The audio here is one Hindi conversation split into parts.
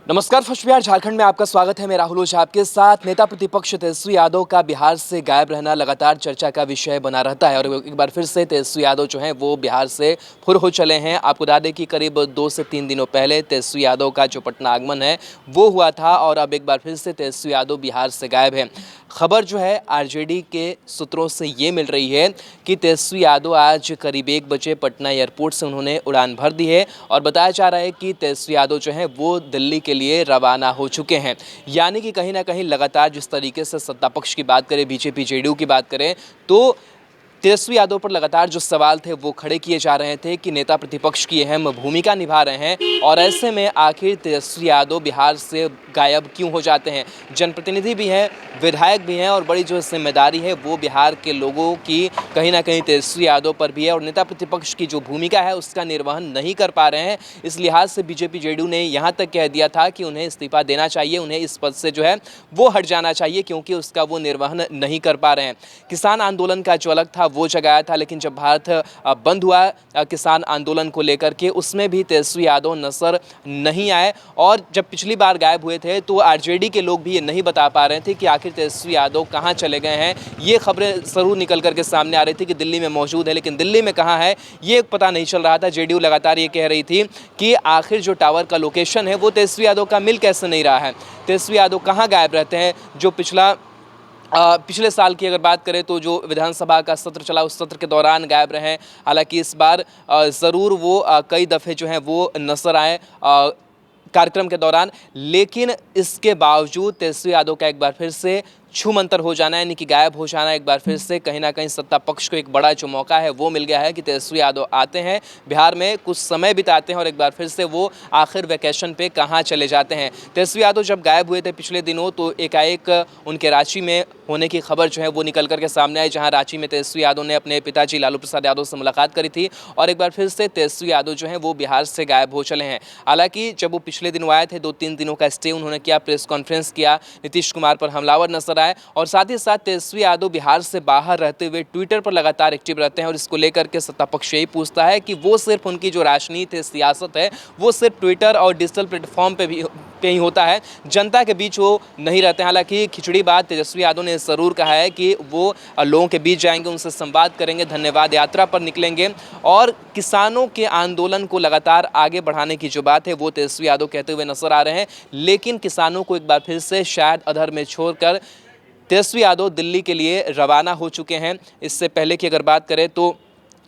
नमस्कार। फर्स्ट बिहार झारखंड में आपका स्वागत है। मैं राहुल ओझा आपके साथ। नेता प्रतिपक्ष तेजस्वी यादव का बिहार से गायब रहना लगातार चर्चा का विषय बना रहता है और एक बार फिर से तेजस्वी यादव जो हैं वो बिहार से फुर हो चले हैं। आपको बता दें कि करीब 2 से 3 दिनों पहले तेजस्वी यादव का जो पटना आगमन है वो हुआ था और अब एक बार फिर से तेजस्वी यादव बिहार से गायब हैं। खबर जो है आरजेडी के सूत्रों से ये मिल रही है कि तेजस्वी यादव आज करीब 1 बजे पटना एयरपोर्ट से उन्होंने उड़ान भर दी है और बताया जा रहा है कि तेजस्वी यादव जो है वो दिल्ली के लिए रवाना हो चुके हैं। यानी कि कहीं ना कहीं लगातार जिस तरीके से सत्ता पक्ष की बात करें, बीजेपी जेडीयू की बात करें, तो तेजस्वी यादव पर लगातार जो सवाल थे वो खड़े किए जा रहे थे कि नेता प्रतिपक्ष की अहम भूमिका निभा रहे हैं और ऐसे में आखिर तेजस्वी यादव बिहार से गायब क्यों हो जाते हैं। जनप्रतिनिधि भी हैं, विधायक भी हैं और बड़ी जो जिम्मेदारी है वो बिहार के लोगों की कहीं ना कहीं तेजस्वी यादव पर भी है और नेता प्रतिपक्ष की जो भूमिका है उसका निर्वहन नहीं कर पा रहे हैं। इस लिहाज से बीजेपी जेडीयू ने यहाँ तक कह दिया था कि उन्हें इस्तीफा देना चाहिए, उन्हें इस पद से जो है वो हट जाना चाहिए क्योंकि उसका वो निर्वहन नहीं कर पा रहे हैं। किसान आंदोलन का जो अलग था वो जगाया था, लेकिन जब भारत बंद हुआ किसान आंदोलन को लेकर के, उसमें भी तेजस्वी यादव नजर नहीं आए और जब पिछली बार गायब हुए थे तो आरजेडी के लोग भी ये नहीं बता पा रहे थे कि आखिर तेजस्वी यादव कहाँ चले गए हैं। ये खबरें जरूर निकल करके सामने आ रही थी कि दिल्ली में मौजूद है, लेकिन दिल्ली में कहाँ है ये पता नहीं चल रहा था। जेडीयू लगातार ये कह रही थी कि आखिर जो टावर का लोकेशन है वो तेजस्वी यादव का मिल कैसे नहीं रहा है, तेजस्वी यादव कहाँ गायब रहते हैं। जो पिछले साल की अगर बात करें तो जो विधानसभा का सत्र चला उस सत्र के दौरान गायब रहे। हालांकि इस बार ज़रूर वो कई दफ़े जो हैं वो नजर आए कार्यक्रम के दौरान, लेकिन इसके बावजूद तेजस्वी यादव का एक बार फिर से छूमंतर हो जाना यानी कि गायब हो जाना एक बार फिर से कहीं ना कहीं सत्ता पक्ष को एक बड़ा जो मौका है वो मिल गया है कि तेजस्वी यादव आते हैं बिहार में, कुछ समय बिताते हैं और एक बार फिर से वो आखिर वैकेशन पे कहाँ चले जाते हैं। तेजस्वी यादव जब गायब हुए थे पिछले दिनों तो एकाएक उनके रांची में होने की खबर जो है वो निकल करके सामने आई, जहाँ रांची में तेजस्वी यादव ने अपने पिताजी लालू प्रसाद यादव से मुलाकात करी थी और एक बार फिर से तेजस्वी यादव जो हैं वो बिहार से गायब हो चले हैं। हालांकि जब वो पिछले दिन आए थे 2-3 दिनों का स्टे उन्होंने किया, प्रेस कॉन्फ्रेंस किया, नीतीश कुमार पर हमलावर नजर आए और साथ ही साथ तेजस्वी यादव बिहार से बाहर रहते हुए ट्विटर पर लगातार एक्टिव रहते हैं और इसको लेकर के सत्ता पक्ष यही पूछता है कि वो सिर्फ उनकी जो राजनीति है, सियासत है, वो सिर्फ ट्विटर और डिजिटल प्लेटफॉर्म पे ही होता है, जनता के बीच वो नहीं रहते हैं। हालांकि खिचड़ी बात तेजस्वी यादव ने ज़रूर कहा है कि वो लोगों के बीच जाएंगे, उनसे संवाद करेंगे, धन्यवाद यात्रा पर निकलेंगे और किसानों के आंदोलन को लगातार आगे बढ़ाने की जो बात है वो तेजस्वी यादव कहते हुए नजर आ रहे हैं। लेकिन किसानों को एक बार फिर से शायद अधर में छोड़कर तेजस्वी यादव दिल्ली के लिए रवाना हो चुके हैं। इससे पहले की अगर बात करें तो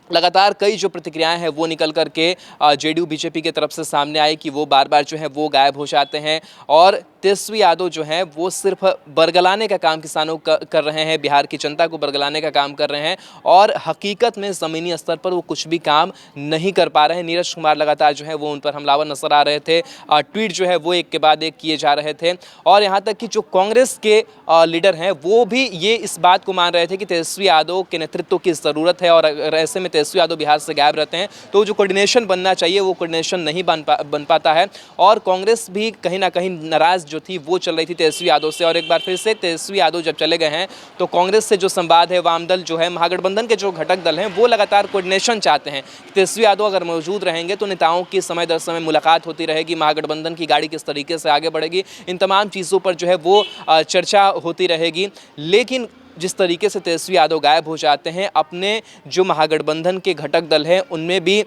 लगातार कई जो प्रतिक्रियाएं हैं वो निकल करके जेडीयू बीजेपी की तरफ से सामने आई कि वो बार बार जो है वो गायब हो जाते हैं और तेजस्वी यादव जो हैं वो सिर्फ बरगलाने का काम किसानों कर रहे हैं, बिहार की जनता को बरगलाने का काम कर रहे हैं और हकीकत में ज़मीनी स्तर पर वो कुछ भी काम नहीं कर पा रहे हैं। नीरज कुमार लगातार जो है वो उन पर हमलावर नजर आ रहे थे, ट्वीट जो है वो एक के बाद एक किए जा रहे थे और यहाँ तक कि जो कांग्रेस के लीडर हैं वो भी ये इस बात को मान रहे थे कि तेजस्वी यादव के नेतृत्व की ज़रूरत है और अगर ऐसे में तेजस्वी यादव बिहार से गायब रहते हैं तो जो कोऑर्डिनेशन बनना चाहिए वो कोऑर्डिनेशन नहीं बन पाता है और कांग्रेस भी कहीं ना कहीं नाराज जो थी वो चल रही थी तेजस्वी यादव से। और एक बार फिर से तेजस्वी यादव जब चले गए हैं तो कांग्रेस से जो संवाद है, वाम दल जो है, महागठबंधन के जो घटक दल हैं वो लगातार कोऑर्डिनेशन चाहते हैं। तेजस्वी यादव अगर मौजूद रहेंगे तो नेताओं की समय दर समय मुलाकात होती रहेगी, महागठबंधन की गाड़ी किस तरीके से आगे बढ़ेगी, इन तमाम चीज़ों पर जो है वो चर्चा होती रहेगी। लेकिन जिस तरीके से तेजस्वी यादव गायब हो जाते हैं, अपने जो महागठबंधन के घटक दल हैं उनमें भी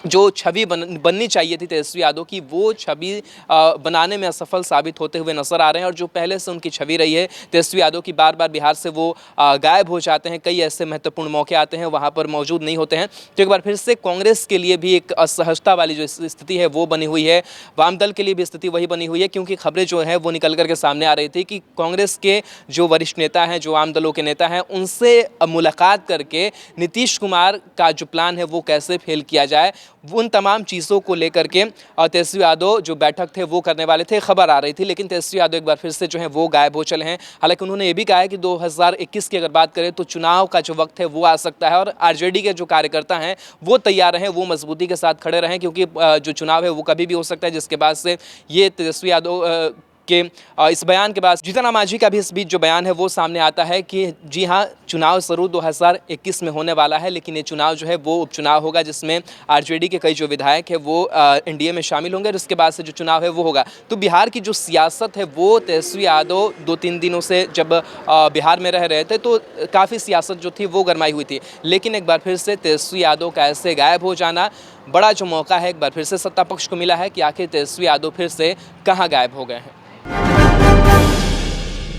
जो छवि बननी चाहिए थी तेजस्वी यादव की वो छवि बनाने में असफल साबित होते हुए नजर आ रहे हैं और जो पहले से उनकी छवि रही है तेजस्वी यादव की, बार बार बिहार से वो गायब हो जाते हैं। कई ऐसे महत्वपूर्ण मौके आते हैं वहाँ पर मौजूद नहीं होते हैं, तो एक बार फिर से कांग्रेस के लिए भी एक असहजता वाली जो स्थिति है वो बनी हुई है, वाम दल के लिए भी स्थिति वही बनी हुई है क्योंकि खबरें जो है वो निकल करके सामने आ रही थी कि कांग्रेस के जो वरिष्ठ नेता हैं, जो आम दलों के नेता हैं, उनसे मुलाकात करके नीतीश कुमार का जो प्लान है वो कैसे फेल किया जाए, उन तमाम चीज़ों को लेकर के तेजस्वी यादव जो बैठक थे वो करने वाले थे, खबर आ रही थी। लेकिन तेजस्वी यादव एक बार फिर से जो है वो गायब हो चले हैं। हालांकि उन्होंने ये भी कहा है कि 2021 की अगर बात करें तो चुनाव का जो वक्त है वो आ सकता है और आरजेडी के जो कार्यकर्ता हैं वो तैयार रहें, वो मजबूती के साथ खड़े रहें क्योंकि जो चुनाव है वो कभी भी हो सकता है, जिसके बाद से ये तेजस्वी यादव उनके इस बयान के बाद जीतन राम मांझी का भी इस बीच जो बयान है वो सामने आता है कि जी हाँ, चुनाव जरूर 2021 में होने वाला है, लेकिन ये चुनाव जो है वो उपचुनाव होगा जिसमें आरजेडी के कई जो विधायक है वो एनडीए में शामिल होंगे और उसके बाद से जो चुनाव है वो होगा। तो बिहार की जो सियासत है वो तेजस्वी यादव 2-3 दिनों से जब बिहार में रह रहे थे तो काफ़ी सियासत जो थी वो गरमाई हुई थी, लेकिन एक बार फिर से तेजस्वी यादव का ऐसे गायब हो जाना बड़ा जो मौका है एक बार फिर से सत्ता पक्ष को मिला है कि आखिर तेजस्वी यादव फिर से कहाँ गायब हो गए हैं।